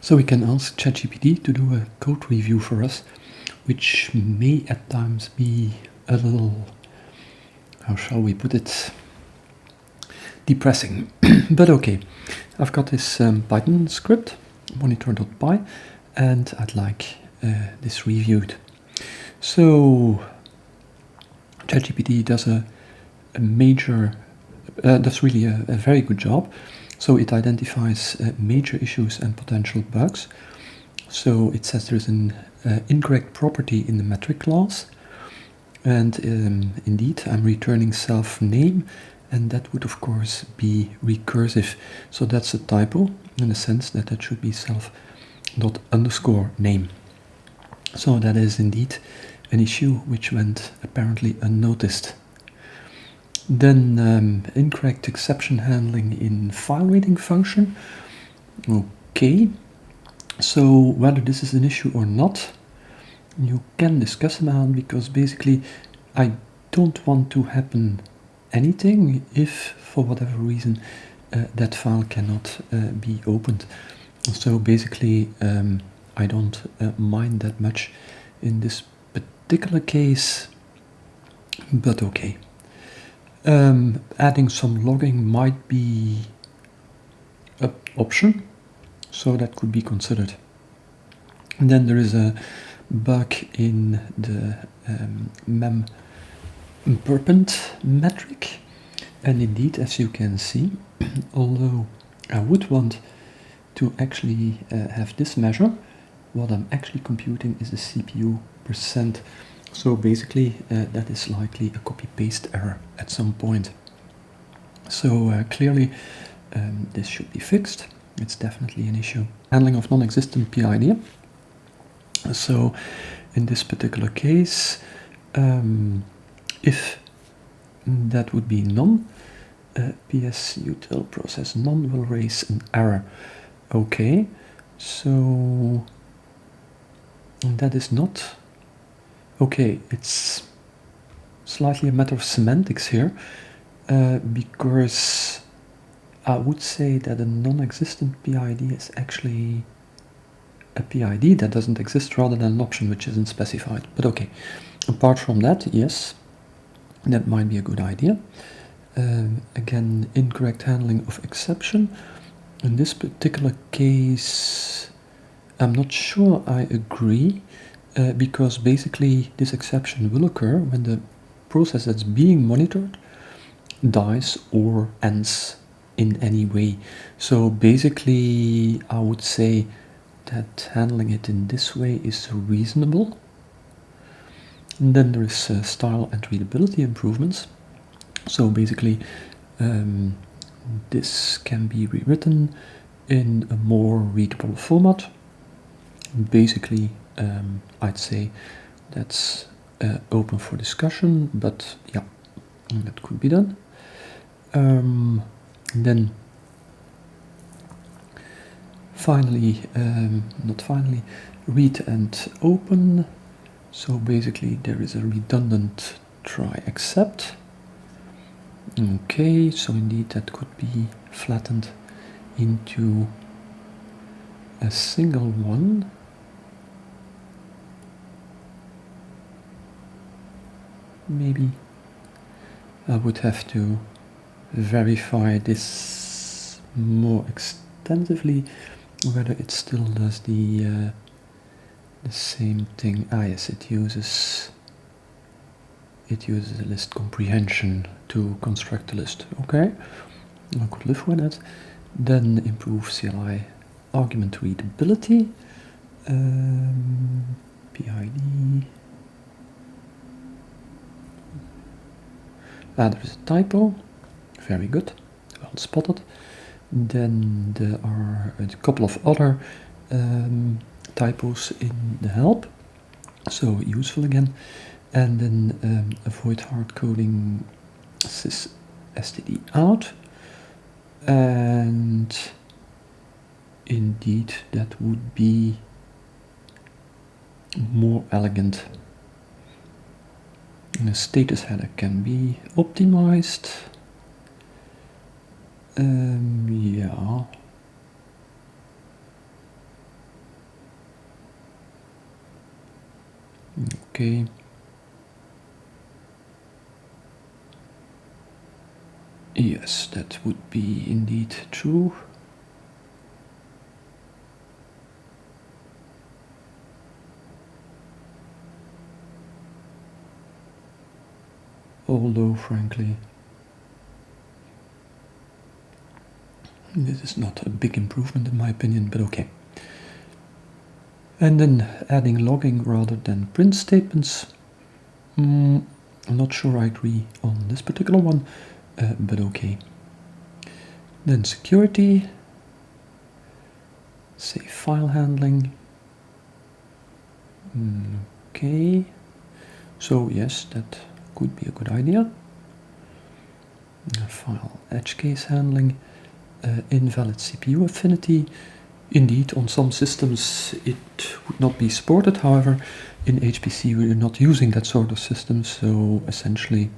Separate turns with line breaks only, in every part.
So we can ask ChatGPT to do a code review for us, which may at times be a little, how shall we put it, depressing. But okay, I've got this Python script, monitor.py, and I'd like this reviewed. So ChatGPT does a major, that's really a very good job. So it identifies major issues and potential bugs. So it says there's an incorrect property in the metric class, and indeed I'm returning self name, and that would of course be recursive. So that's a typo in the sense that that should be self dot underscore name. So that is indeed an issue which went apparently unnoticed. Then incorrect exception handling in file reading function. Okay, so whether this is an issue or not, you can discuss about, because basically I don't want to happen anything if for whatever reason that file cannot be opened. So basically I don't mind that much in this particular case, but okay. Adding some logging might be an option, so that could be considered. And then there is a bug in the mem perpend metric, and indeed, as you can see, although I would want to actually have this measure, what I'm actually computing is the CPU percent. So basically that is likely a copy-paste error at some point. So clearly this should be fixed. It's definitely an issue. Handling of non-existent PID. So in this particular case, if that would be none, psutil process none will raise an error. Okay, so that is not okay. It's slightly a matter of semantics here, because I would say that a non-existent PID is actually a PID that doesn't exist rather than an option which isn't specified. But okay, apart from that, yes, that might be a good idea. Again, incorrect handling of exception. In this particular case, I'm not sure I agree, because basically this exception will occur when the process that's being monitored dies or ends in any way. So basically I would say that handling it in this way is reasonable. And then there is style and readability improvements. So basically this can be rewritten in a more readable format. Basically I'd say that's open for discussion, but yeah, that could be done. Then finally, not finally, read and open. So basically there is a redundant try except. Okay, so indeed that could be flattened into a single one. Maybe I would have to verify this more extensively, whether it still does the same thing. Ah yes, it uses a list comprehension to construct the list. Okay, I could live with that. Then improve CLI argument readability. PID. There is a typo. Very good, well spotted. Then there are a couple of other typos in the help, so useful again. And then avoid hard coding sys std out, and indeed that would be more elegant. And the status header can be optimized. Yeah. okay. Yes, that would be indeed true. Although, frankly, this is not a big improvement in my opinion, but okay. And then adding logging rather than print statements. I'm not sure I agree on this particular one, but okay. Then security, say file handling. Okay, so yes, that could be a good idea. File edge case handling, invalid CPU affinity. Indeed, on some systems it would not be supported. However, in HPC we're not using that sort of system, so essentially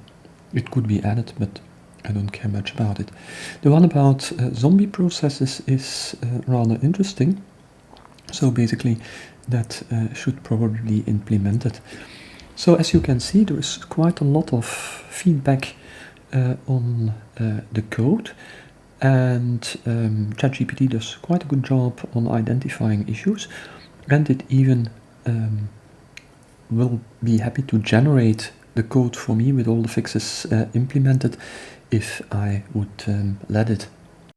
it could be added, but I don't care much about it. The one about zombie processes is rather interesting. So basically that should probably be implemented. So as you can see, there is quite a lot of feedback on the code, and ChatGPT does quite a good job on identifying issues, and it even will be happy to generate the code for me with all the fixes implemented if I would let it.